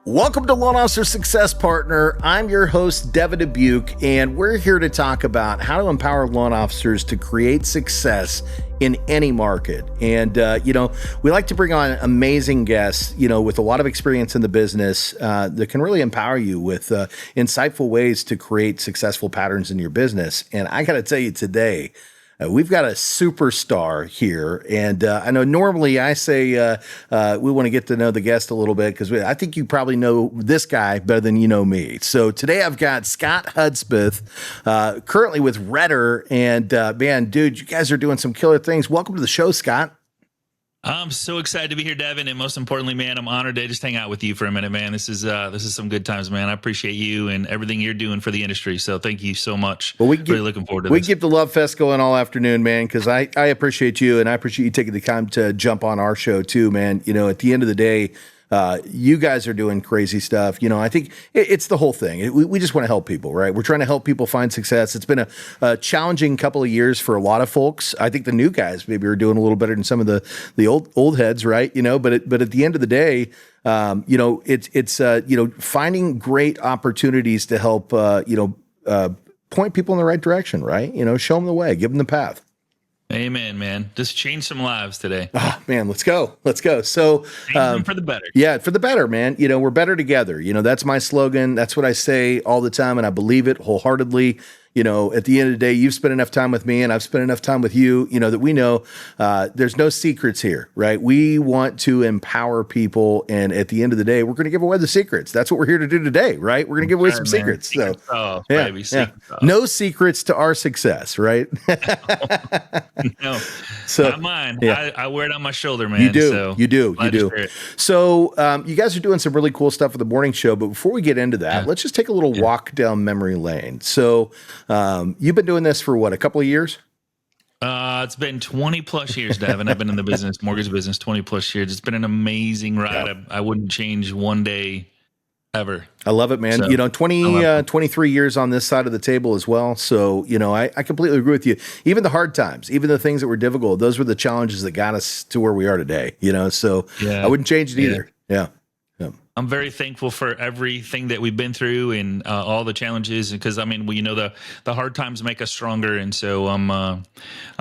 Welcome to Loan Officer Success Partner. I'm your host, Devin Dubuque, and we're here to talk about how to empower loan officers to create success in any market. And, we like to bring on amazing guests, with a lot of experience in the business that can really empower you with insightful ways to create successful patterns in your business. And I got to tell you today, we've got a superstar here, and I know normally I say we want to get to know the guest a little bit because I think you probably know this guy better than you know me. So today I've got Scott Hudspeth, currently with Referral, and man, dude, you guys are doing some killer things. Welcome to the show, Scott. I'm so excited to be here, Devin, and most importantly, man, I'm honored to just hang out with you for a minute, man. This is some good times, man. I appreciate you and everything you're doing for the industry. So thank you so much. Well, really looking forward to this. We keep the love fest going all afternoon, man, because I appreciate you, and I appreciate you taking the time to jump on our show too, man. At the end of the day, you guys are doing crazy stuff. I think it's the whole thing. We just want to help people, right? We're trying to help people find success. It's been a challenging couple of years for a lot of folks. I think the new guys maybe are doing a little better than some of the old heads, right? But at the end of the day, it's finding great opportunities to help, point people in the right direction, right? Show them the way, give them the path. Amen, man. Just change some lives today. Oh, man, let's go. So, for the better. Yeah, for the better, man. We're better together. That's my slogan. That's what I say all the time, and I believe it wholeheartedly. At the end of the day, you've spent enough time with me and I've spent enough time with you, that we know there's no secrets here, right? We want to empower people. And at the end of the day, we're going to give away the secrets. That's what we're here to do today, right? We're going to give away some secrets. No secrets to our success, right? No, so, not mine. Yeah. I wear it on my shoulder, man. You do. So you do. So you guys are doing some really cool stuff with the morning show. But before we get into that, let's just take a little walk down memory lane. So you've been doing this for what, a couple of years? It's been 20 plus years, Devin. I've been in the mortgage business, 20 plus years. It's been an amazing ride. Yeah. I wouldn't change one day ever. I love it, man. So, 23 years on this side of the table as well. So, I completely agree with you. Even the hard times, even the things that were difficult, those were the challenges that got us to where we are today, so I wouldn't change it either. Yeah. I'm very thankful for everything that we've been through and all the challenges, because the hard times make us stronger, and so I'm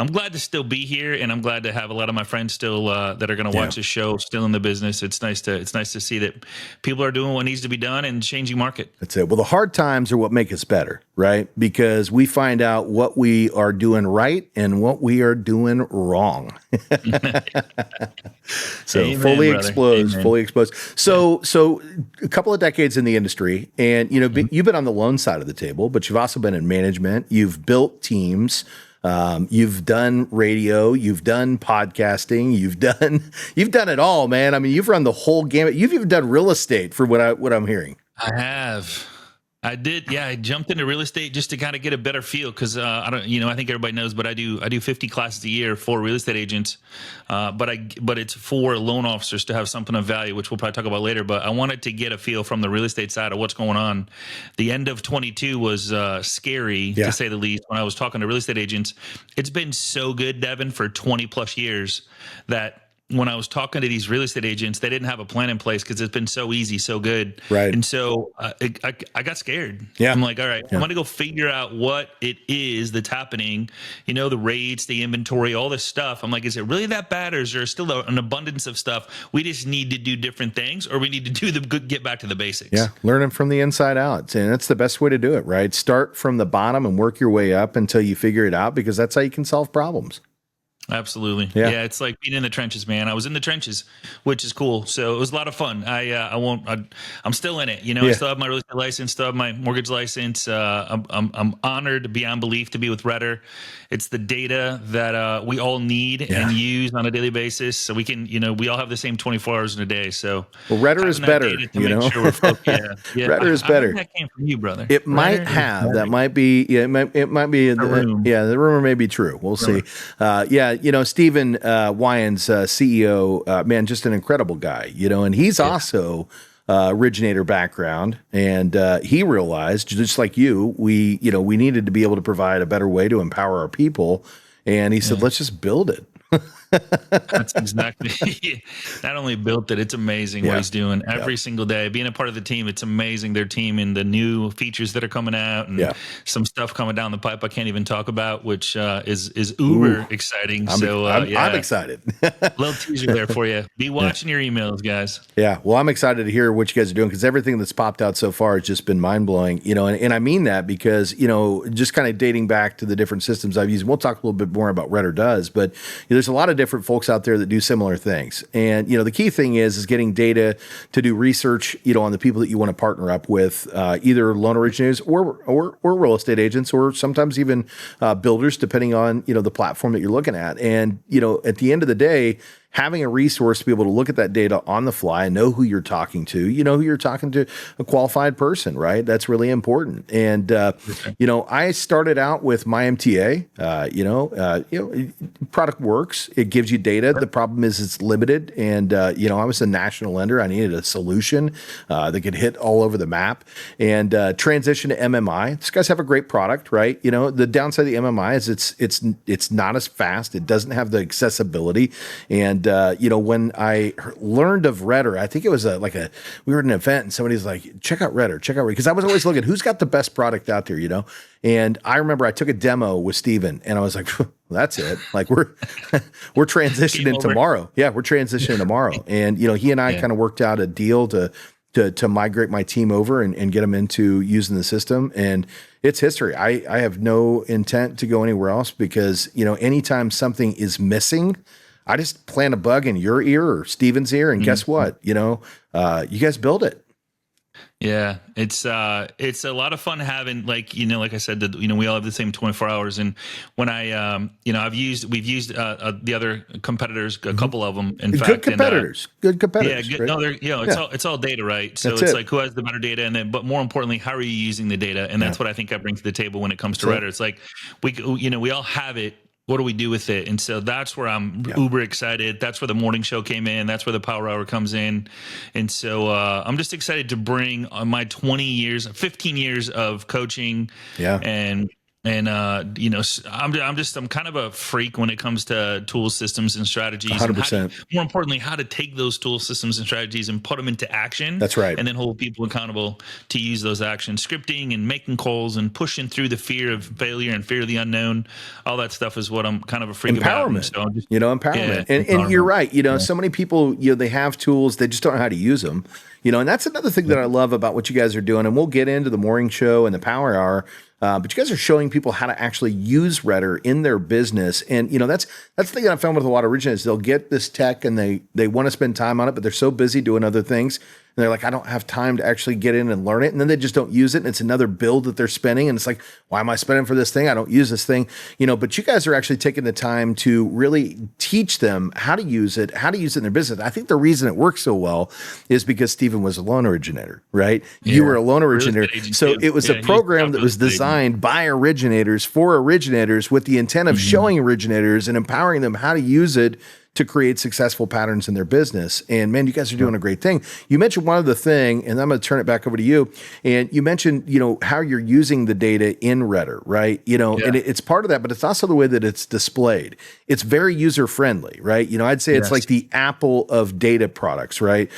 glad to still be here, and I'm glad to have a lot of my friends still that are going to watch the show still in the business. It's nice to see that people are doing what needs to be done and changing market. That's it. Well, the hard times are what make us better, right? Because we find out what we are doing right and what we are doing wrong. So Amen, fully brother. exposed. So a couple of decades in the industry, and you've been on the loan side of the table, but you've also been in management. You've built teams. You've done radio. You've done podcasting. You've done it all, man. You've run the whole gamut. You've even done real estate, for what I'm hearing. I have. I did. Yeah. I jumped into real estate just to kind of get a better feel. Cause, I think everybody knows, but I do 50 classes a year for real estate agents. But it's for loan officers to have something of value, which we'll probably talk about later. But I wanted to get a feel from the real estate side of what's going on. The end of 22 was scary, to say the least. When I was talking to real estate agents, it's been so good, Devin, for 20 plus years that when I was talking to these real estate agents, they didn't have a plan in place because it's been so easy, so good. Right. And so I got scared. Yeah. I'm like, all right, I'm going to go figure out what it is that's happening. The rates, the inventory, all this stuff. I'm like, is it really that bad, or is there still an abundance of stuff? We just need to do different things, or we need to get back to the basics. Yeah. Learning from the inside out. And that's the best way to do it, right? Start from the bottom and work your way up until you figure it out, because that's how you can solve problems. Absolutely. Yeah. It's like being in the trenches, man. I was in the trenches, which is cool. So it was a lot of fun. I'm still in it. I still have my real estate license, still have my mortgage license. I'm honored beyond belief to be with Referral. It's the data that we all need and use on a daily basis. So we can, we all have the same 24 hours in a day. So Referral is better, Referral is better. That came from you, brother. It might have. That might be. Yeah, it might be. The rumor may be true. We'll see. Stephen Wyans, CEO, man, just an incredible guy, and he's also originator background. And he realized, just like you, we needed to be able to provide a better way to empower our people. And he said, let's just build it. That's exactly. Not only built it, it's amazing what Yeah. he's doing Yeah. every single day. Being a part of the team, it's amazing. Their team and the new features that are coming out, and Yeah. some stuff coming down the pipe I can't even talk about, which is Ooh, uber exciting. I'm So I'm yeah, excited. little teaser there for you. Be Yeah. watching your emails, guys. Yeah, well, I'm excited to hear what you guys are doing because everything that's popped out so far has just been mind blowing, and I mean that because, just kind of dating back to the different systems I've used. We'll talk a little bit more about Redder does, but there's a lot of different folks out there that do similar things. And, the key thing is getting data to do research, on the people that you want to partner up with, either loan originators or real estate agents, or sometimes even builders, depending on, the platform that you're looking at. And, at the end of the day, having a resource to be able to look at that data on the fly and know who you're talking to, who you're talking to, a qualified person, right? That's really important. And, I started out with my MTA, product works. It gives you data. The problem is it's limited. And, I was a national lender. I needed a solution that could hit all over the map and transition to MMI. These guys have a great product, right? The downside of the MMI is it's not as fast. It doesn't have the accessibility. And, when I learned of Redder, I think it was we were at an event and somebody's like, check out Redder. Because I was always looking, who's got the best product out there, And I remember I took a demo with Steven and I was like, that's it. Like we're transitioning tomorrow. Yeah, we're transitioning tomorrow. And, he and I kind of worked out a deal to migrate my team over and get them into using the system. And it's history. I have no intent to go anywhere else because, anytime something is missing, I just plant a bug in your ear or Steven's ear, and guess what? You guys build it. Yeah, it's a lot of fun having like I said that we all have the same 24 hours. And when we've used the other competitors, a couple of them. In fact, good competitors. Yeah, right? no, it's all data, right? So That's it's it. like who has the better data, and then but more importantly, how are you using the data? And that's what I think I bring to the table when it comes to Redder. It's like we all have it. What do we do with it? And so that's where I'm uber excited. That's where the morning show came in. That's where the power hour comes in. And so I'm just excited to bring my 15 years of coaching and I'm kind of a freak when it comes to tool systems and strategies. 100%. And more importantly, how to take those tool systems and strategies and put them into action. That's right. And then hold people accountable to use those actions, scripting and making calls and pushing through the fear of failure and fear of the unknown. All that stuff is what I'm kind of a freak about. Empowerment. So empowerment. And you're right. So many people, they have tools, they just don't know how to use them. And that's another thing that I love about what you guys are doing. And we'll get into the morning show and the power hour. But you guys are showing people how to actually use Redder in their business. And, that's the thing that I found with a lot of originators. They'll get this tech and they want to spend time on it, but they're so busy doing other things. And they're like, I don't have time to actually get in and learn it. And then they just don't use it. And it's another bill that they're spending. And it's like, why am I spending for this thing? I don't use this thing. But you guys are actually taking the time to really teach them how to use it in their business. I think the reason it works so well is because Steven was a loan originator, right? Yeah. You were a loan originator. So it was a program that was designed by originators for originators with the intent of showing originators and empowering them how to use it to create successful patterns in their business. And man, you guys are doing a great thing. You mentioned one other thing, and I'm going to turn it back over to you. And you mentioned, how you're using the data in Redder, right? And it's part of that, but it's also the way that it's displayed. It's very user-friendly, right? I'd say it's like the Apple of data products, right?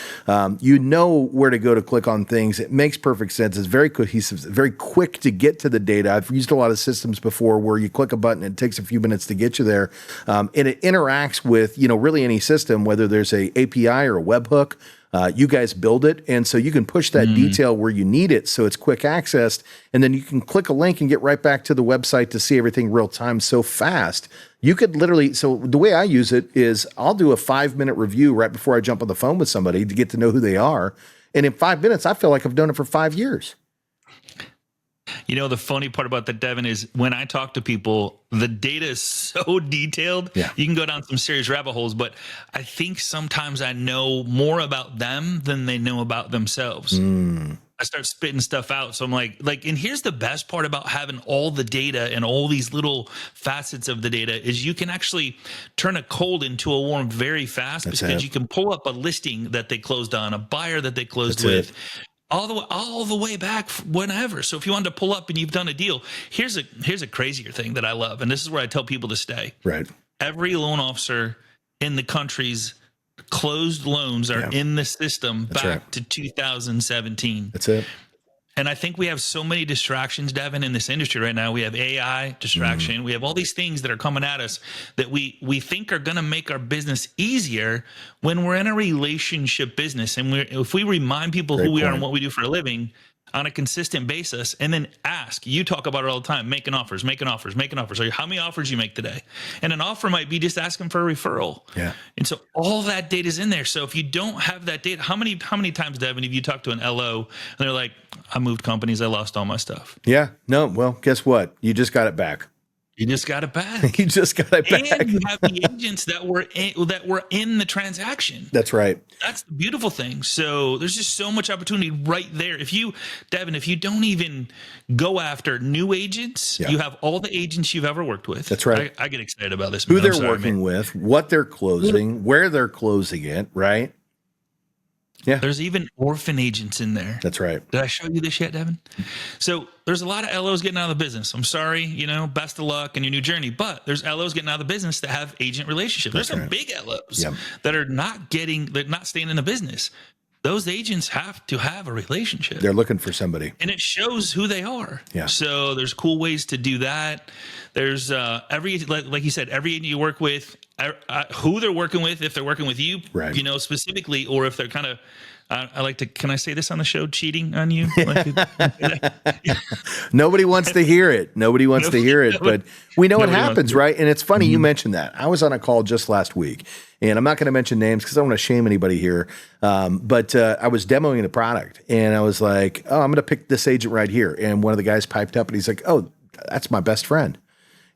You know where to go to click on things. It makes perfect sense. It's very cohesive, very quick to get to the data. I've used a lot of systems before where you click a button, and it takes a few minutes to get you there. And it interacts with, really any system, whether there's a API or a webhook. You guys build it, and so you can push that detail where you need it, so it's quick accessed, and then you can click a link and get right back to the website to see everything real time so fast. You could literally, so the way I use it is I'll do a 5-minute review right before I jump on the phone with somebody to get to know who they are, and in 5 minutes, I feel like I've done it for 5 years. The funny part about that, Devin, is when I talk to people, the data is so detailed. Yeah. You can go down some serious rabbit holes, but I think sometimes I know more about them than they know about themselves. I start spitting stuff out. So I'm like, and here's the best part about having all the data and all these little facets of the data is you can actually turn a cold into a warm very fast because you can pull up a listing that they closed on, a buyer that they closed with. All the way back whenever. So if you wanted to pull up and you've done a deal, here's a crazier thing that I love, and this is where I tell people to stay. Right. Every loan officer in the country's closed loans are in the system back to 2017. That's it. And I think we have so many distractions, Devin, in this industry right now. We have AI distraction. We have all these things that are coming at us that we think are going to make our business easier when we're in a relationship business. And if we remind people who we are and what we do for a living on a consistent basis, and then ask, you talk about it all the time, making offers. Or how many offers you make today? And an offer might be just asking for a referral. Yeah. And so all that data is in there. So if you don't have that data, how many times, Devin, have you talked to an LO and they're like, I moved companies, I lost all my stuff? Yeah. No. Well, guess what? You just got it back. You just got it back. You just got it back. And you have the agents that were in the transaction. That's right. That's the beautiful thing. So there's just so much opportunity right there. Devin, if you don't even go after new agents, you have all the agents you've ever worked with. That's right. I get excited about this. Who they're working with, what they're closing, where they're closing it, right? Yeah. There's even orphan agents in there. That's right. Did I show you this yet, Devin? So there's a lot of LOs getting out of the business. I'm sorry, best of luck in your new journey, but there's LOs getting out of the business that have agent relationships. There's some big LOs that are they're not staying in the business. Those agents have to have a relationship. They're looking for somebody. And it shows who they are. Yeah. So there's cool ways to do that. There's like you said, every agent you work with, who they're working with, if they're working with you, specifically, or if they're kind of, I like to, can I say this on the show, cheating on you? Nobody wants to hear it. Nobody wants to hear it, but we know it happens, right? And it's funny you mentioned that. I was on a call just last week, and I'm not going to mention names because I don't want to shame anybody here. But I was demoing the product, and I was like, oh, I'm going to pick this agent right here. And one of the guys piped up, and he's like, oh, that's my best friend.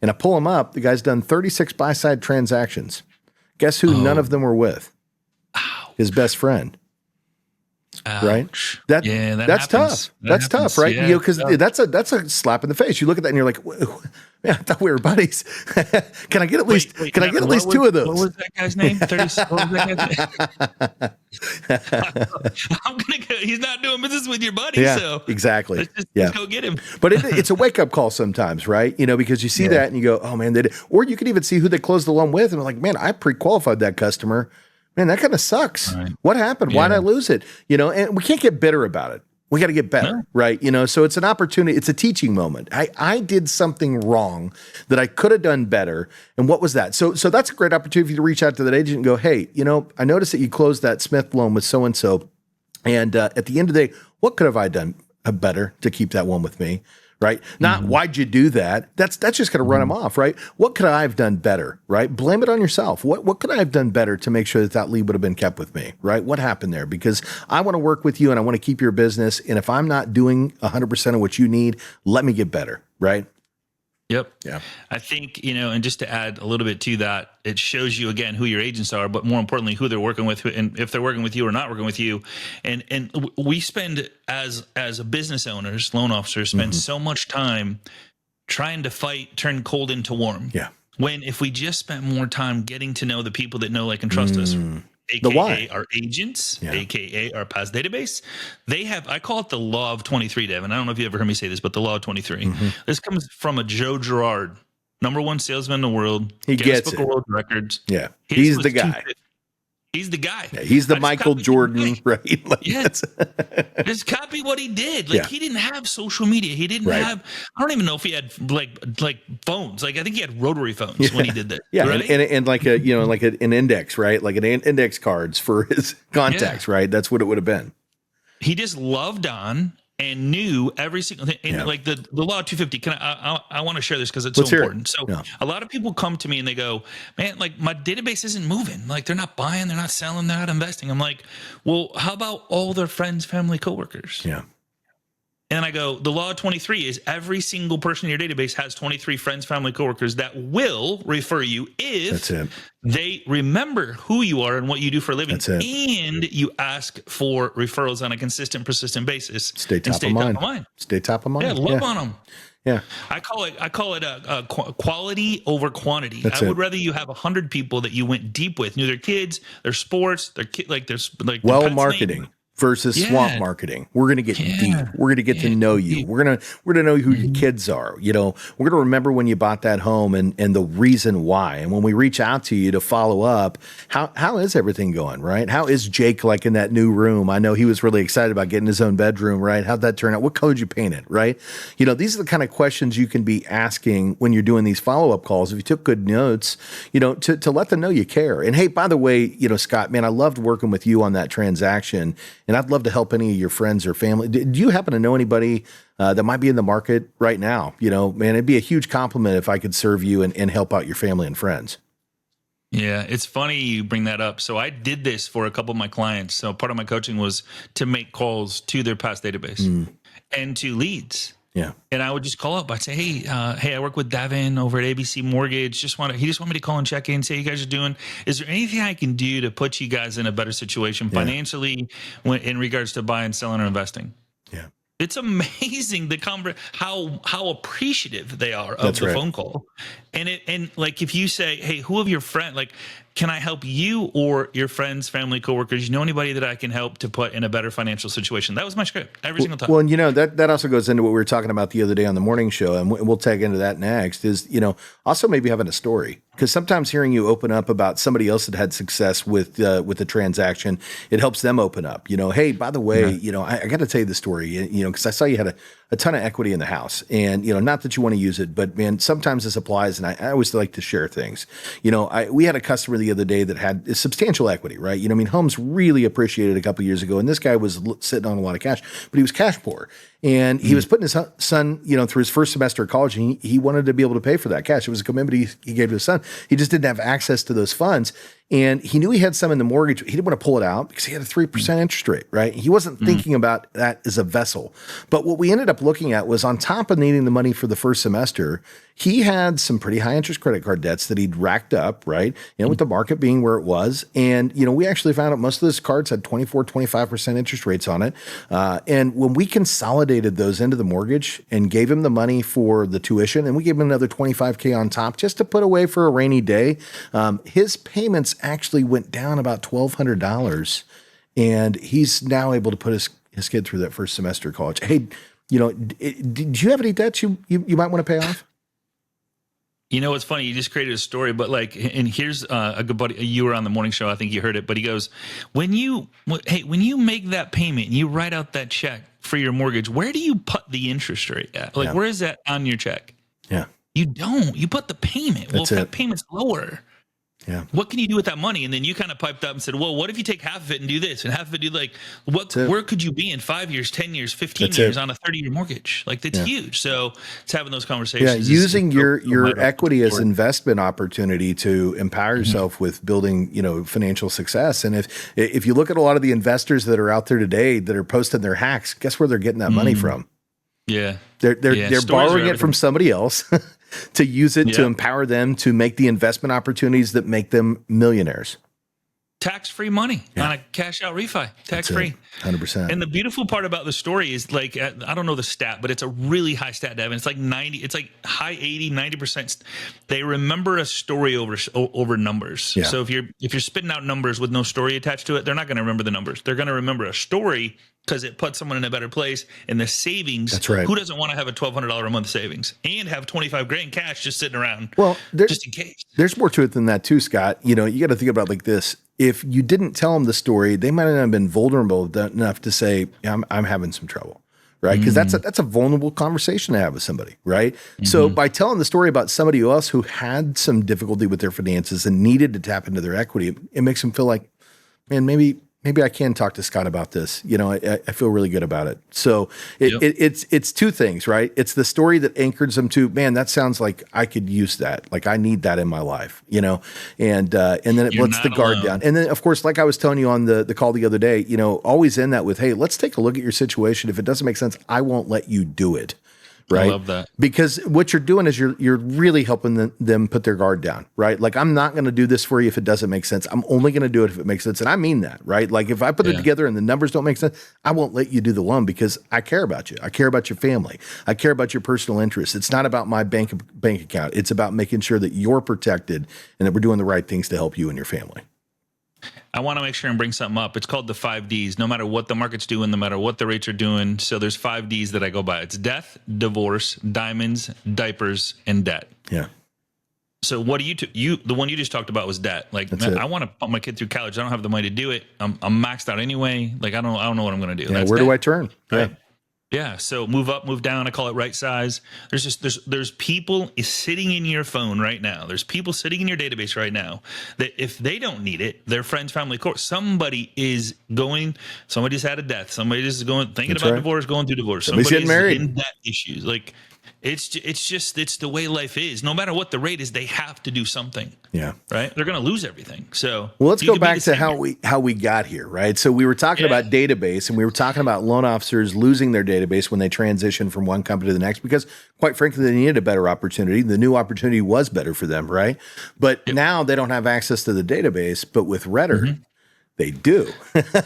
And I pull him up. The guy's done 36 buy-side transactions. Guess who none of them were with? His best friend. Ouch. Right? That's happens. tough. That's tough, right? Yeah, Because that's a slap in the face. You look at that and you're like, man, I thought we were buddies. Can I get at least two of those? What was that guy's name? What was that guy's name? He's not doing business with your buddy. Yeah, so exactly. Let's go get him. But it's a wake up call sometimes, right? Because you see that and you go, oh man, they did. Or you can even see who they closed the loan with and like, man, I pre-qualified that customer. Man, that kind of sucks. Right. What happened? Why did I lose it? And we can't get bitter about it. We got to get better, right? So it's an opportunity. It's a teaching moment. I did something wrong that I could have done better. And what was that? So that's a great opportunity to reach out to that agent and go, hey, I noticed that you closed that Smith loan with so-and-so. And at the end of the day, what could have I done better to keep that one with me? Right? Not why'd you do that? That's just going to run them off, right? What could I have done better, right? Blame it on yourself. What could I have done better to make sure that lead would have been kept with me, right? What happened there? Because I want to work with you and I want to keep your business. And if I'm not doing 100% of what you need, let me get better, right? Yep. Yeah. I think, and just to add a little bit to that, it shows you again who your agents are, but more importantly, who they're working with and if they're working with you or not working with you. And we spend as business owners, loan officers, spend so much time trying to turn cold into warm. Yeah. When if we just spent more time getting to know the people that know, like, and trust us, AKA our agents, AKA our past database, I call it the law of 23, Devin. I don't know if you ever heard me say this, but the law of 23. This comes from a Joe Girard, #1 salesman in the world. He gets Book it. of World Records. Yeah. He's the guy. He's the guy. Yeah, he's the Michael Jordan, right? Like, yes. Just copy what he did. Like, he didn't have social media. He didn't have, I don't even know if he had like phones. Like, I think he had rotary phones when he did that. Yeah. Right? And like an index, right? Like an index cards for his contacts, right? That's what it would have been. He just loved on and knew every single thing. And like the law of 250, I want to share this because it's so important. So a lot of people come to me and they go, man, like, my database isn't moving. Like, they're not buying, they're not selling, they're not investing. I'm like, well, how about all their friends, family, coworkers? Yeah. And I go, the law of 23 is every single person in your database has 23 friends, family, coworkers that will refer you if they remember who you are and what you do for a living. And you ask for referrals on a consistent, persistent basis. Stay top of mind. Stay top of mind. Yeah, love on them. Yeah. I call it a quality over quantity. I would rather you have 100 people that you went deep with, knew their kids, their sports, their well marketing. versus swamp marketing. We're going to get deep. We're going to get to know you. We're going to know who your kids are. We're going to remember when you bought that home and the reason why. And when we reach out to you to follow up, how is everything going, right? How is Jake like in that new room? I know he was really excited about getting his own bedroom, right? How'd that turn out? What color did you paint it, right? These are the kind of questions you can be asking when you're doing these follow-up calls. If you took good notes, to let them know you care. And hey, by the way, Scott, man, I loved working with you on that transaction. And I'd love to help any of your friends or family. Do you happen to know anybody that might be in the market right now? Man, it'd be a huge compliment if I could serve you and help out your family and friends. Yeah, it's funny you bring that up. So I did this for a couple of my clients. So part of my coaching was to make calls to their past database and to leads. Yeah. And I would just call up. I'd say, hey, I work with Devin over at ABC Mortgage. He just want me to call and check in, see how you guys are doing. Is there anything I can do to put you guys in a better situation financially in regards to buying, selling, or investing? Yeah. It's amazing how appreciative they are of the phone call. And like if you say, hey, who of your friends, like, can I help you or your friends, family, coworkers? You know anybody that I can help to put in a better financial situation? That was my script every single time. Well, and that also goes into what we were talking about the other day on the morning show, and we'll tag into that next. Is also maybe having a story, because sometimes hearing you open up about somebody else that had success with the transaction, it helps them open up. Hey, by the way, I got to tell you the story. Because I saw you had a ton of equity in the house, and not that you want to use it, but man, sometimes this applies, and I always like to share things. We had a customer the other day that had substantial equity, right? Homes really appreciated a couple of years ago, and this guy was sitting on a lot of cash, but he was cash poor. And he was putting his son, through his first semester of college, and he wanted to be able to pay for that cash. It was a commitment he gave to his son. He just didn't have access to those funds. And he knew he had some in the mortgage. He didn't want to pull it out because he had a 3% interest rate, right? He wasn't thinking about that as a vessel. But what we ended up looking at was, on top of needing the money for the first semester, he had some pretty high interest credit card debts that he'd racked up, right? With the market being where it was. And, we actually found out most of those cards had 24, 25% interest rates on it. And when we consolidated those into the mortgage and gave him the money for the tuition, and we gave him another $25K on top just to put away for a rainy day, his payments actually went down about $1,200. And he's now able to put his kid through that first semester of college. Hey, did you have any debts you might want to pay off? It's funny. You just created a story, but and here's a good buddy. You were on the morning show. I think you heard it, but he goes, when you make that payment and you write out that check for your mortgage, where do you put the interest rate at? Where is that on your check? Yeah. You don't. You put the payment. Well, if that payment's lower, what can you do with that money? And then you kind of piped up and said, well, what if you take half of it and do this and half of it do where could you be in 5 years, 10 years, 15 years on a 30-year mortgage? That's huge. So it's having those conversations. Yeah. Using your equity as investment opportunity to empower yourself with building, financial success. And if you look at a lot of the investors that are out there today that are posting their hacks, guess where they're getting that money from? Yeah. They're borrowing it from somebody else to use it to empower them to make the investment opportunities that make them millionaires. Tax-free money on a cash-out refi. Tax-free. 100%. And the beautiful part about the story is, I don't know the stat, but it's a really high stat, Devin. It's like 90. It's like high 80, 90%. They remember a story over numbers. Yeah. So if you're spitting out numbers with no story attached to it, they're not going to remember the numbers. They're going to remember a story because it puts someone in a better place. And the savings. That's right. Who doesn't want to have a $1,200 a month savings and have $25,000 cash just sitting around? Well, just in case. There's more to it than that too, Scott. You got to think about it like this. If you didn't tell them the story, they might not have been vulnerable enough to say, I'm having some trouble, right? Because that's a vulnerable conversation to have with somebody, right? So by telling the story about somebody else who had some difficulty with their finances and needed to tap into their equity, it makes them feel like, man, maybe I can talk to Scott about this. I feel really good about it. So it's two things, right? It's the story that anchors them to, man, that sounds like I could use that. Like I need that in my life, and then it lets the guard down. And then of course, like I was telling you on the call the other day, always end that with, hey, let's take a look at your situation. If it doesn't make sense, I won't let you do it. Right. I love that. Because what you're doing is you're really helping them put their guard down, right? Like, I'm not going to do this for you if it doesn't make sense. I'm only going to do it if it makes sense. And I mean that, right? Like, if I put it together and the numbers don't make sense, I won't let you do the loan because I care about you. I care about your family. I care about your personal interests. It's not about my bank account. It's about making sure that you're protected and that we're doing the right things to help you and your family. I want to make sure and bring something up. It's called the 5Ds. No matter what the market's doing, no matter what the rates are doing. So there's 5Ds that I go by. It's death, divorce, diamonds, diapers, and debt. Yeah. So what do the one you just talked about was debt. Like, man, I want to pump my kid through college. I don't have the money to do it. I'm maxed out anyway. Like, I don't know what I'm going to do. Yeah, where do I turn? Right. Yeah. So move up, move down. I call it right size. There's people sitting in your phone right now. There's people sitting in your database right now that if they don't need it, their friends, family, course, somebody's had a death. Somebody's thinking about divorce, going through divorce. Somebody's getting married. In debt issues. Like, it's the way life is. No matter what the rate is, they have to do something. Yeah. Right. They're going to lose everything. So let's go back to how we got here. Right. So we were talking about database, and we were talking about loan officers losing their database when they transition from one company to the next, because quite frankly, they needed a better opportunity. The new opportunity was better for them. Right. But now they don't have access to the database, but with Redder, they do.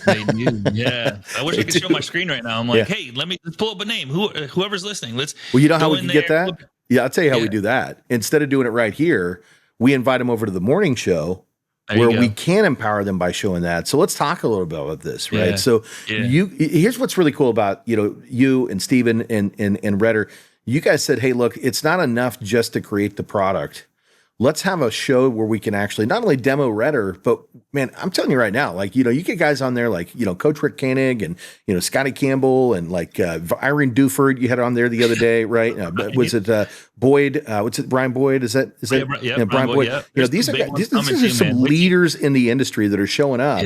They do. Yeah. I wish I could show my screen right now. I'm like, hey, let's pull up a name. Whoever's listening, Well, you know how we can get that? Yeah, I'll tell you how we do that. Instead of doing it right here, we invite them over to the morning show where we can empower them by showing that. So let's talk a little bit about this, right? Yeah. So here's what's really cool about, you and Steven and Redder. You guys said, hey, look, it's not enough just to create the product. Let's have a show where we can actually not only demo Redder, but man, I'm telling you right now, like, you get guys on there like, Coach Rick Koenig and, Scotty Campbell and like Irene Duford, you had on there the other day, right? Was it Boyd? What's it? Brian Boyd? Is that? Brian Boyd. Yeah. These are some leaders in the industry that are showing up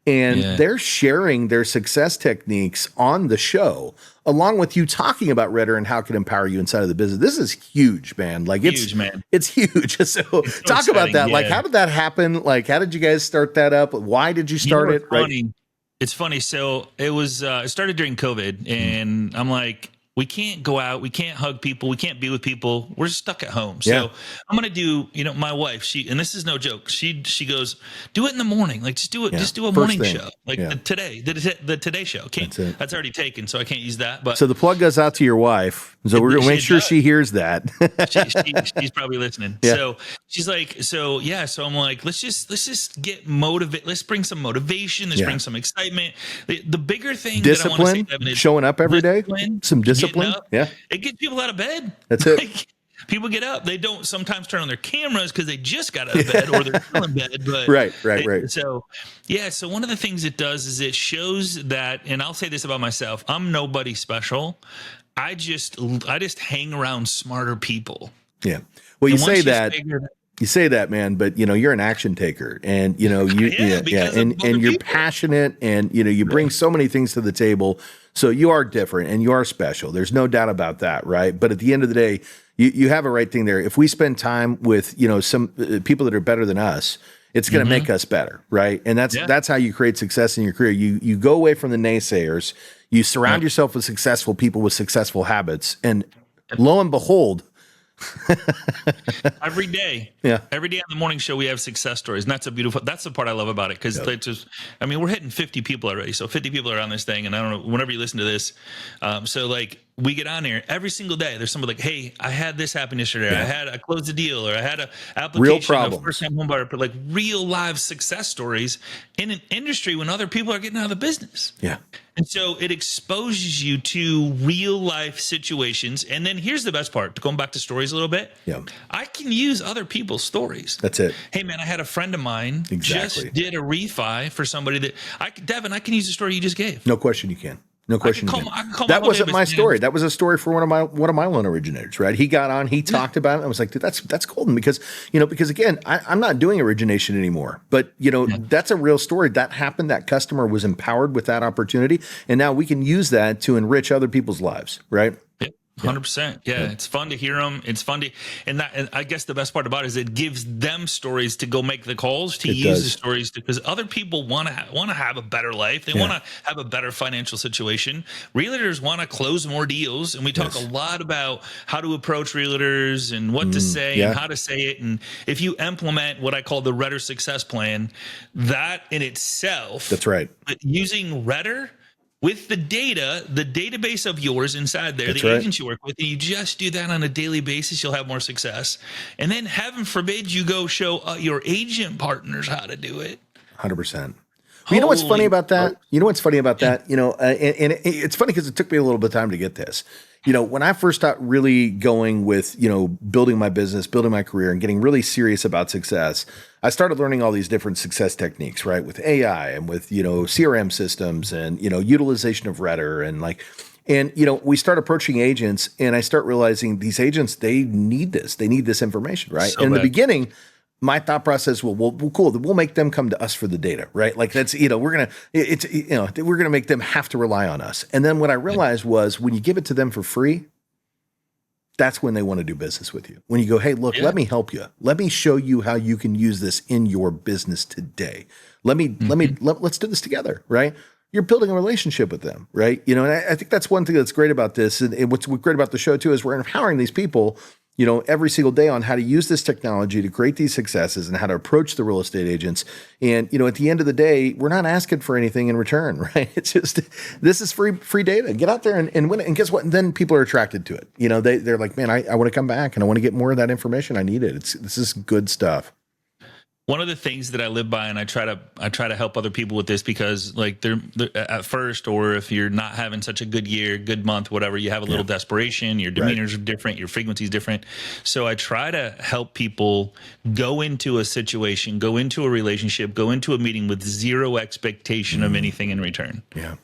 and they're sharing their success techniques on the show, along with you talking about Redder and how it can empower you inside of the business. This is huge, man. Like it's huge. So talk about that. Like, how did that happen? Like, how did you guys start that up? Why did you start it? Funny. It's funny. So it was, it started during COVID, and I'm like, we can't go out. We can't hug people. We can't be with people. We're stuck at home. So I'm going to do, my wife, and this is no joke. She goes, do it in the morning. Like, just do it. Just do a morning show. Like the Today Show. That's already taken, so I can't use that. But so the plug goes out to your wife. So we're going to make sure she hears that. She's probably listening. Yeah. So she's like, so I'm like, let's just get motivated. Let's bring some motivation. Let's bring some excitement. The bigger thing discipline, that I want to say, Devin, is showing up every day, some discipline. Up, it gets people out of bed. That's it. People get up. They don't sometimes turn on their cameras because they just got out of bed or they're still in bed. But right. So one of the things it does is it shows that, and I'll say this about myself, I'm nobody special. I just hang around smarter people. Yeah. Well, you say that. You say that, man, but you're an action taker, and and you're passionate, and you bring so many things to the table. So you are different and you are special. There's no doubt about that, right? But at the end of the day, you have a right thing there. If we spend time with some people that are better than us, it's going to make us better, right? And that's how you create success in your career. You go away from the naysayers. You surround yourself with successful people with successful habits, and lo and behold. Every day on the morning show we have success stories, and that's the part I love about it, because we're hitting 50 people already, so 50 people are on this thing, and I don't know whenever you listen to this, so like we get on here every single day. There's somebody like, hey, I had this happen yesterday. I closed a deal, or I had an application, real problems, first-time home buyer, like real live success stories in an industry when other people are getting out of the business. Yeah. And so it exposes you to real life situations. And then here's the best part, going back to stories a little bit. Yeah. I can use other people's stories. That's it. Hey man, I had a friend of mine just did a refi for somebody that Devin, I can use the story you just gave. No question you can. No question. That wasn't my story. That was a story for one of my loan originators, right? He got on, he talked about it. I was like, dude, that's golden, because again, I'm not doing origination anymore, but that's a real story that happened. That customer was empowered with that opportunity, and now we can use that to enrich other people's lives, right? 100%. Yeah. It's fun to hear them. It's fun and I guess the best part about it is it gives them stories to go make the calls, to use the stories, because other people want to have a better life. They want to have a better financial situation. Realtors want to close more deals. And we talk a lot about how to approach realtors and what to say and how to say it. And if you implement what I call the Redder success plan, that in itself, that's right. But using Redder with the data, the database of yours inside there, agents you work with, and you just do that on a daily basis, you'll have more success. And then heaven forbid you go show your agent partners how to do it. 100%. Well, you know what's funny about that? You know what's funny about that? And it's funny because it took me a little bit of time to get this. When I first started really going with, building my business, building my career, and getting really serious about success, I started learning all these different success techniques, right? With AI and with, CRM systems and, utilization of Redder and we start approaching agents, and I start realizing these agents, they need this information, right? So and in the bad. beginning, my thought process, well, cool. We'll make them come to us for the data, right? Like that's, we're gonna make them have to rely on us. And then what I realized was when you give it to them for free, that's when they want to do business with you. When you go, hey, look, let me help you. Let me show you how you can use this in your business today. Let's do this together, right? You're building a relationship with them, right? And I think that's one thing that's great about this. And what's great about the show too is we're empowering these people every single day on how to use this technology to create these successes and how to approach the real estate agents. And, at the end of the day, we're not asking for anything in return, right? It's just, this is free data. Get out there and win it. And guess what? And then people are attracted to it. They're like, man, I want to come back and I want to get more of that information. I need it. This is good stuff. One of the things that I live by, and I try to help other people with this, because like they're at first, or if you're not having such a good year, good month, whatever, you have a little desperation, your demeanors are different, your frequency is different. So I try to help people go into a situation, go into a relationship, go into a meeting with zero expectation of anything in return. Yeah.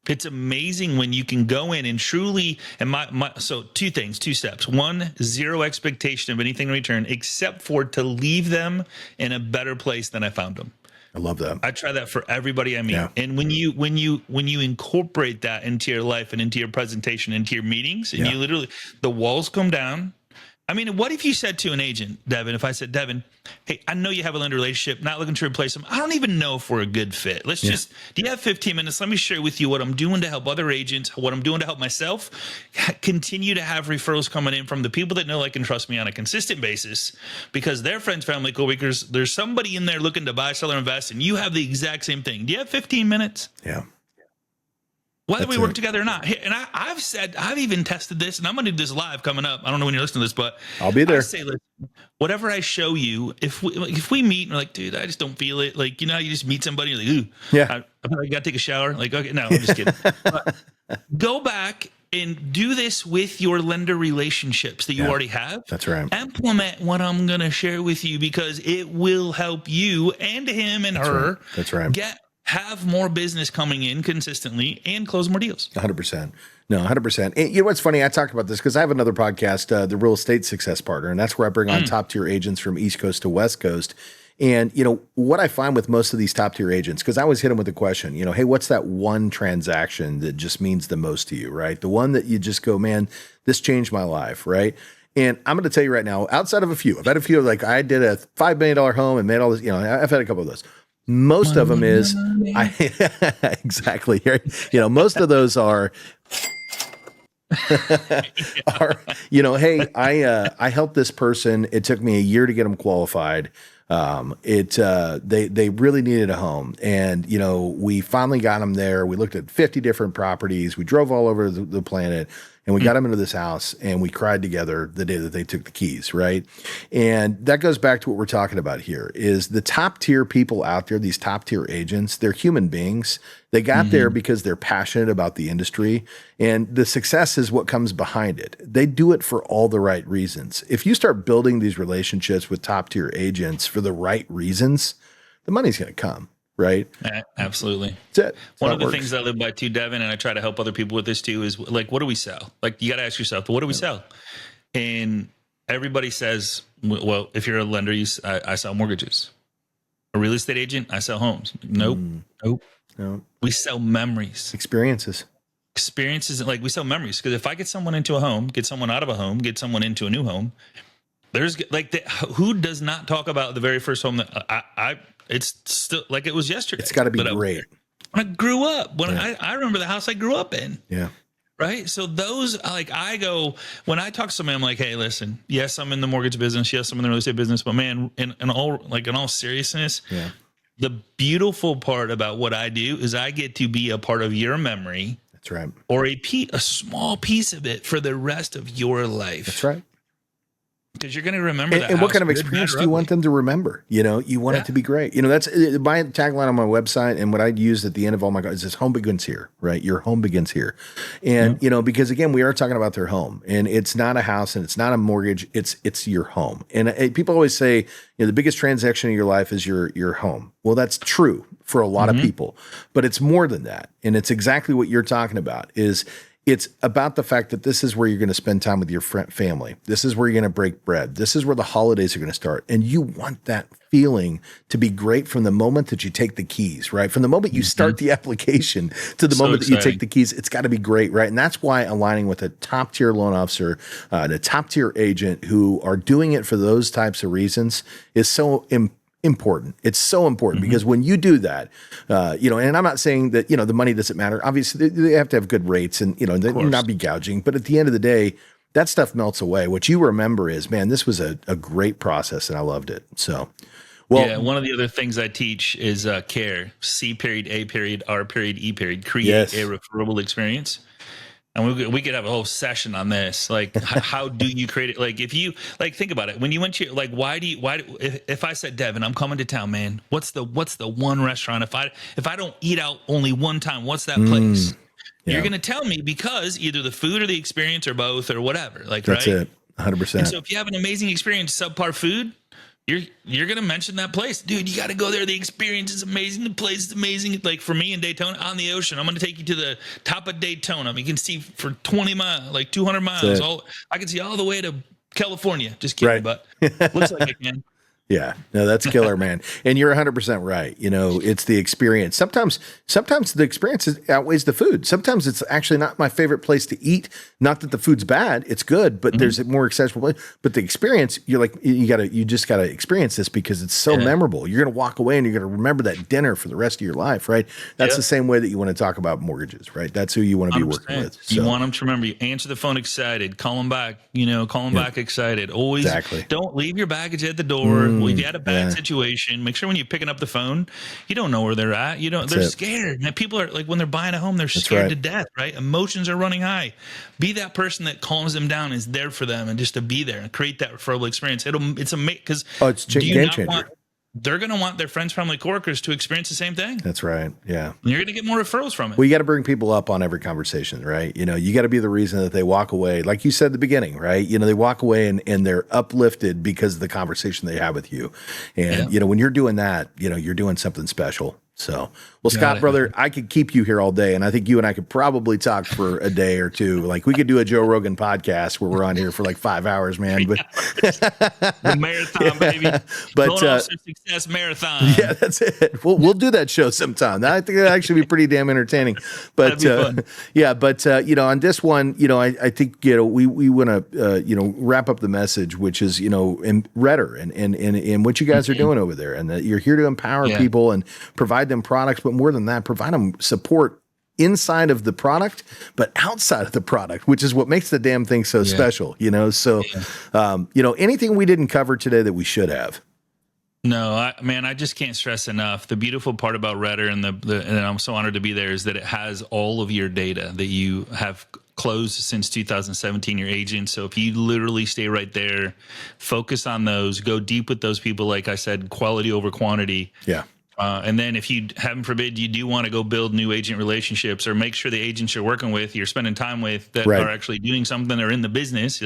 It's amazing when you can go in and truly, and so two steps. One, zero expectation of anything in return, except for to leave them in a better place than I found them. I love that. I try that for everybody I meet. Yeah. And when you incorporate that into your life and into your presentation, into your meetings, and you literally, the walls come down. I mean, what if you said to an agent, Devin, if I said, Devin, hey, I know you have a lender relationship, not looking to replace them. I don't even know if we're a good fit. Do you have 15 minutes? Let me share with you what I'm doing to help other agents, what I'm doing to help myself, continue to have referrals coming in from the people that know, like, and trust me on a consistent basis, because their friends, family, coworkers, there's somebody in there looking to buy, sell, or invest, and you have the exact same thing. Do you have 15 minutes? Yeah. Whether we work together or not. And I've even tested this, and I'm going to do this live coming up. I don't know when you're listening to this, but I'll be there. I say, listen, whatever I show you, if we meet and we're like, dude, I just don't feel it. Like, you just meet somebody, you're like, ooh, I got to take a shower. Like, okay, no, I'm just kidding. But go back and do this with your lender relationships that you already have. That's right. Implement what I'm going to share with you, because it will help you and him and her. Right. That's right. Have more business coming in consistently and close more deals. 100%. No, 100%. And you know what's funny? I talked about this because I have another podcast, The Real Estate Success Partner, and that's where I bring on top tier agents from East Coast to West Coast. And, what I find with most of these top tier agents, because I always hit them with the question, hey, what's that one transaction that just means the most to you, right? The one that you just go, man, this changed my life, right? And I'm going to tell you right now, outside of a few, I've had a few, like I did a $5 million home and made all this, I've had a couple of those. Most of them is, exactly. Most of those are, hey, I helped this person. It took me a year to get them qualified. They really needed a home, and we finally got them there. We looked at 50 different properties. We drove all over the planet, and we got them into this house, and we cried together the day that they took the keys, right? And that goes back to what we're talking about here is the top tier people out there, these top tier agents, they're human beings. They got there because they're passionate about the industry, and the success is what comes behind it. They do it for all the right reasons. If you start building these relationships with top tier agents for the right reasons, the money's going to come. Right. Absolutely. That's it. One of the things I live by too, Devin, and I try to help other people with this too, is like, what do we sell? Like, you got to ask yourself, what do we sell? And everybody says, well, if you're a lender, I sell mortgages. A real estate agent, I sell homes. Nope. No. We sell memories. Experiences, like we sell memories. Because if I get someone into a home, get someone out of a home, get someone into a new home, there's like, who does not talk about the very first home that it's still like it was yesterday. It's got to be great. When I grew up, I remember the house I grew up in. Yeah. Right. So those, like, when I talk to somebody, I'm like, hey, listen, yes, I'm in the mortgage business. Yes, I'm in the real estate business. But man, in all seriousness, the beautiful part about what I do is I get to be a part of your memory. That's right. Or a small piece of it for the rest of your life. That's right. because you're going to remember that. And what kind of good, experience bad, do you want them to remember? You want it to be great. That's my tagline on my website, and what I'd use at the end of all my guys is home begins here, right? Your home begins here. And, because again, we are talking about their home, and it's not a house and it's not a mortgage. It's your home. And people always say, the biggest transaction in your life is your home. Well, that's true for a lot of people, but it's more than that. And it's exactly what you're talking about it's about the fact that this is where you're going to spend time with your family. This is where you're going to break bread. This is where the holidays are going to start. And you want that feeling to be great from the moment that you take the keys, right? From the moment you start the application to the moment that you take the keys, it's got to be great, right? And that's why aligning with a top tier loan officer, a top tier agent who are doing it for those types of reasons is so important. It's so important because when you do that, and I'm not saying that, the money doesn't matter. Obviously they have to have good rates and, they not be gouging, but at the end of the day, that stuff melts away. What you remember is, man, this was a great process and I loved it. So, one of the other things I teach is care, C period, A period, R period, E period, create a referable experience. And we could have a whole session on this. Like, how do you create it? Like, if you think about it, when you went to if I said, Devin, I'm coming to town, man, what's the one restaurant? If I don't eat out only one time, what's that place? Yeah. You're going to tell me because either the food or the experience or both or whatever. That's it. 100%. And so if you have an amazing experience, subpar food, you're going to mention that place. Dude, you got to go there. The experience is amazing. The place is amazing. Like for me in Daytona, on the ocean, I'm going to take you to the top of Daytona. You can see for 20 miles, like 200 miles. I can see all the way to California. Just kidding, but looks like I can. Yeah, no, that's killer, man. And you're 100% right. It's the experience. Sometimes the experience outweighs the food. Sometimes it's actually not my favorite place to eat. Not that the food's bad; it's good, but there's a more accessible place. But the experience, you're like, you just gotta experience this because it's so memorable. You're gonna walk away and you're gonna remember that dinner for the rest of your life, right? That's the same way that you want to talk about mortgages, right? That's who you want to be working with. So. You want them to remember. You answer the phone excited. Call them back. Call them back excited. Always don't leave your baggage at the door. Well, if you had a bad situation, make sure when you're picking up the phone, you don't know where they're at. They're scared. Man, people are like, when they're buying a home, they're scared to death, right? Emotions are running high. Be that person that calms them down, is there for them, and just to be there and create that referable experience. It's amazing because it's a game changer. They're going to want their friends, family, coworkers to experience the same thing. That's right. Yeah. And you're going to get more referrals from it. Well, you got to bring people up on every conversation, right? You got to be the reason that they walk away. Like you said at the beginning, right? They walk away and they're uplifted because of the conversation they have with you. And, when you're doing that, you're doing something special. So, well, Scott, brother, I could keep you here all day, and I think you and I could probably talk for a day or two. Like we could do a Joe Rogan podcast where we're on here for like 5 hours, man. But the marathon, baby. But success marathon. Yeah, that's it. We'll do that show sometime. I think that'd actually be pretty damn entertaining. But on this one, I think we want to wrap up the message, which is in Redder and what you guys are doing over there, and that you're here to empower people and provide them products, but more than that, provide them support inside of the product, but outside of the product, which is what makes the damn thing so special, So, anything we didn't cover today that we should have? No, I just can't stress enough. The beautiful part about Redder and and I'm so honored to be there is that it has all of your data that you have closed since 2017, your agents. So if you literally stay right there, focus on those, go deep with those people, like I said, quality over quantity. Yeah. And then if you, heaven forbid, you do want to go build new agent relationships or make sure the agents you're working with, you're spending time with that are actually doing something or in the business,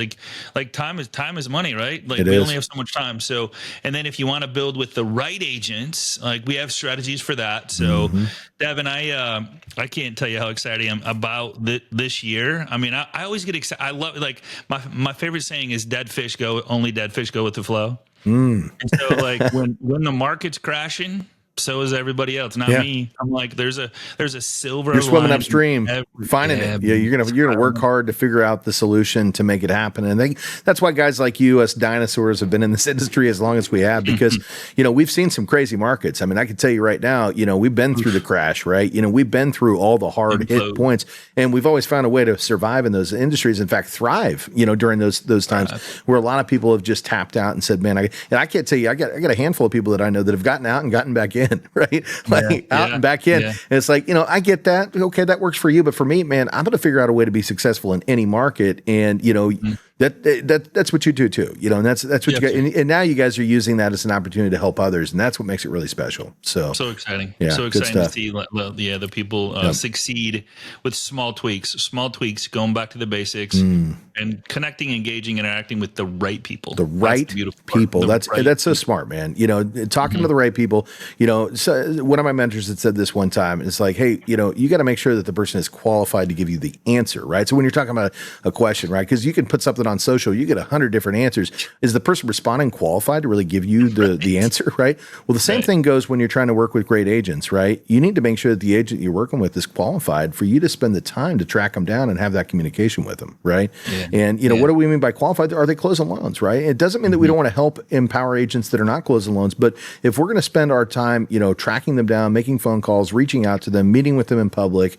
like time is money, right? Like we only have so much time. So, and then if you want to build with the right agents, like we have strategies for that. So Devin, I can't tell you how excited I am about this year. I mean, I always get excited. I love, like my favorite saying is only dead fish go with the flow. And so like when the market's crashing, so is everybody else, not me. I'm like, there's a silver. You're swimming upstream, finding it. Yeah, you're gonna work hard to figure out the solution to make it happen. And that's why guys like you, us dinosaurs, have been in this industry as long as we have, because we've seen some crazy markets. I mean, I can tell you right now, we've been through the crash, right? We've been through all the hard hit points, and we've always found a way to survive in those industries. In fact, thrive. During those times where a lot of people have just tapped out and said, "Man," I can't tell you, I got a handful of people that I know that have gotten out and gotten back in. Right? Like out and back in. And it's like, I get that. Okay, that works for you. But for me, man, I'm going to figure out a way to be successful in any market. And, That's what you do too, and that's what you got. And now you guys are using that as an opportunity to help others, and that's what makes it really special. So exciting, yeah, so exciting to see, the people succeed with small tweaks, going back to the basics, and connecting, engaging, interacting with the right people. The right people. That's so smart, man. Talking to the right people. So one of my mentors had said this one time. It's like, hey, you got to make sure that the person is qualified to give you the answer, right? So when you're talking about a question, right? Because you can put something on social, you get 100 different answers. Is the person responding qualified to really give you the answer, right? Well, the same thing goes when you're trying to work with great agents, right? You need to make sure that the agent you're working with is qualified for you to spend the time to track them down and have that communication with them, right? Yeah. And what do we mean by qualified? Are they closing loans, right? It doesn't mean that we don't want to help empower agents that are not closing loans, but if we're going to spend our time, tracking them down, making phone calls, reaching out to them, meeting with them in public,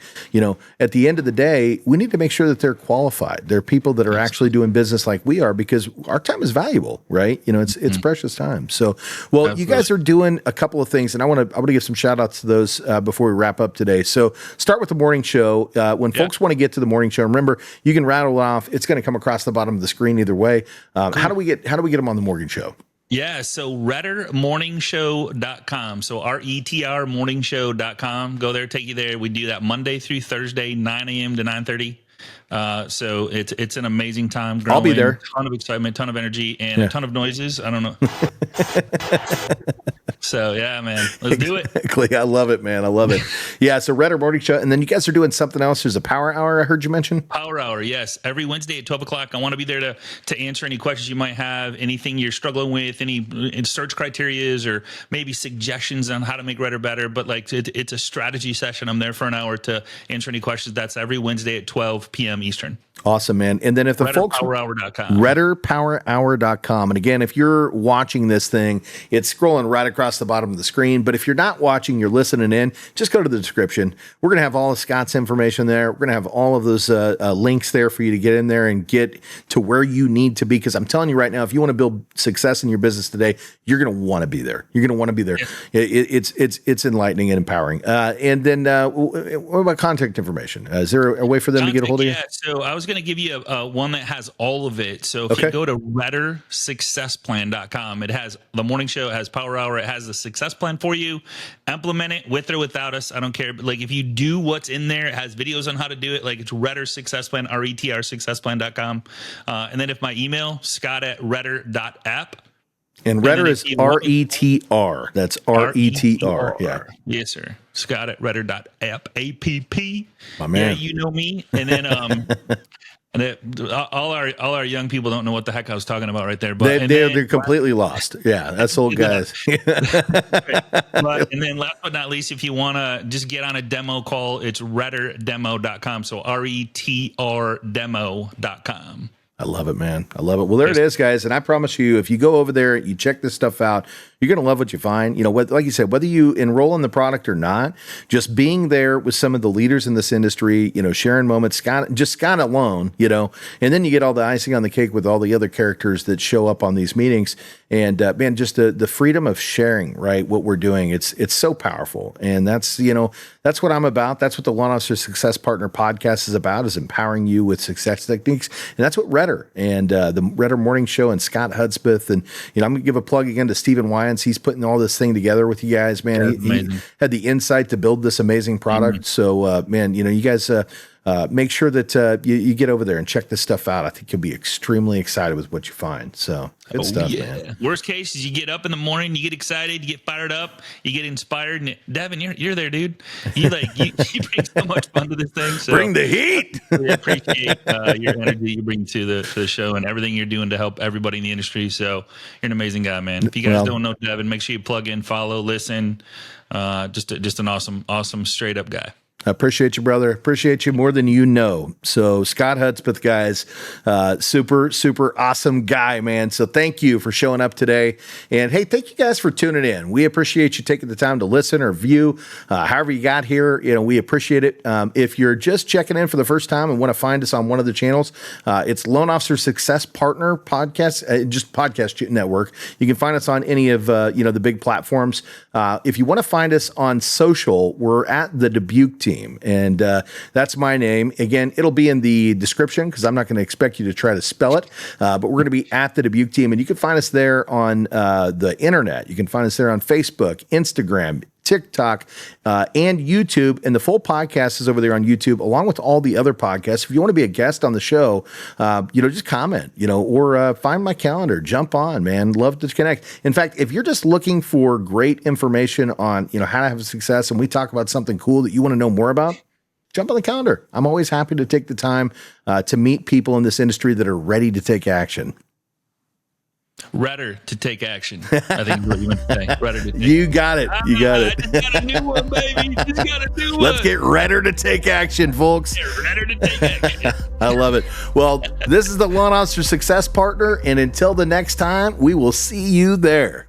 at the end of the day, we need to make sure that they're qualified. They're people that are actually doing business like we are, because our time is valuable, right? It's precious time. So, well, you guys are doing a couple of things, and I want to give some shout outs to those before we wrap up today. So start with the morning show. When folks want to get to the morning show, remember, you can rattle it off. It's going to come across the bottom of the screen either way. How do we get them on the morning show? Yeah, so rettermorningshow.com. So RETRmorningshow.com. Go there, take you there. We do that Monday through Thursday, 9 a.m. to 9:30. So it's an amazing time. Growing, I'll be there. Ton of excitement, ton of energy, and a ton of noises. I don't know. So yeah, man, let's do it. Exactly. I love it, man. I love it. Yeah. So Retter Morning Show, and then you guys are doing something else. There's a Power Hour. I heard you mention Power Hour. Yes, every Wednesday at 12 o'clock. I want to be there to answer any questions you might have, anything you're struggling with, any search criterias, or maybe suggestions on how to make Retter better. But it's a strategy session. I'm there for an hour to answer any questions. That's every Wednesday at 12 p.m. Eastern. Awesome, man. And then if the folks retterpowerhour.com. And again, if you're watching this thing, it's scrolling right across the bottom of the screen. But if you're not watching, you're listening in, just go to the description. We're going to have all of Scott's information there. We're going to have all of those links there for you to get in there and get to where you need to be. Because I'm telling you right now, if you want to build success in your business today, you're going to want to be there. You're going to want to be there. Yeah. It's enlightening and empowering. And then what about contact information? Is there a way for them to get a hold of you? Yeah, so I was going to give you one that has all of it. So if you go to rettersuccessplan.com, it has the morning show, it has Power Hour, it has the success plan for you. Implement it with or without us. I don't care. But if you do what's in there, it has videos on how to do it. It's Retter Success Plan, RETRsuccessplan.com. And then if my email, scott@retter.app. And Retter is RETR. That's RETR. Yeah. Yes, sir. Scott@retter.app. APP. My man. Yeah, you know me. And then all our young people don't know what the heck I was talking about right there. But they're completely lost. Yeah, that's old guys. And then last but not least, if you want to just get on a demo call, it's retterdemo.com. So RETRdemo.com. I love it, man. I love it. Well, there it is, guys. And I promise you, if you go over there, you check this stuff out, you're going to love what you find. Like you said, whether you enroll in the product or not, just being there with some of the leaders in this industry, sharing moments, Scott alone, and then you get all the icing on the cake with all the other characters that show up on these meetings. And man, just the freedom of sharing, right? What we're doing, it's so powerful. And that's what I'm about. That's what the Loan Officer Success Partner podcast is about, is empowering you with success techniques. And that's what Retter and the Retter Morning Show and Scott Hudspeth. And, I'm going to give a plug again to Stephen Wyans. He's putting all this thing together with you guys, man. He had the insight to build this amazing product. So, man, you guys make sure that you get over there and check this stuff out. I think you'll be extremely excited with what you find. So good stuff, man. Worst case is you get up in the morning, you get excited, you get fired up, you get inspired. And Devin, you're there, dude. You bring so much fun to this thing. So bring the heat. We appreciate your energy you bring to the show and everything you're doing to help everybody in the industry. So you're an amazing guy, man. If you guys don't know Devin, make sure you plug in, follow, listen. Just an awesome, straight up guy. I appreciate you, brother. Appreciate you more than you know. So Scott Hudspeth, guys, super, super awesome guy, man. So thank you for showing up today. And hey, thank you guys for tuning in. We appreciate you taking the time to listen or view, however you got here. We appreciate it. If you're just checking in for the first time and want to find us on one of the channels, it's Loan Officer Success Partner Podcast, just podcast network. You can find us on any of the big platforms. If you want to find us on social, we're at the Dubuque Team. Team. And that's my name. Again, it'll be in the description because I'm not going to expect you to try to spell it. But we're going to be at the Dubuque Team. And you can find us there on the internet. You can find us there on Facebook, Instagram, TikTok, and YouTube. And the full podcast is over there on YouTube, along with all the other podcasts. If you want to be a guest on the show, just comment, or find my calendar, jump on, man. Love to connect. In fact, if you're just looking for great information on, how to have success, and we talk about something cool that you want to know more about, jump on the calendar. I'm always happy to take the time to meet people in this industry that are ready to take action. Redder to take action. I think is what you meant to say. Redder to take You got it. You got it. I just got a new one, baby. Just got a new one. Let's get redder to take action, folks. Redder to take action. I love it. Well, this is the Loan Officer Success Partner, and until the next time, we will see you there.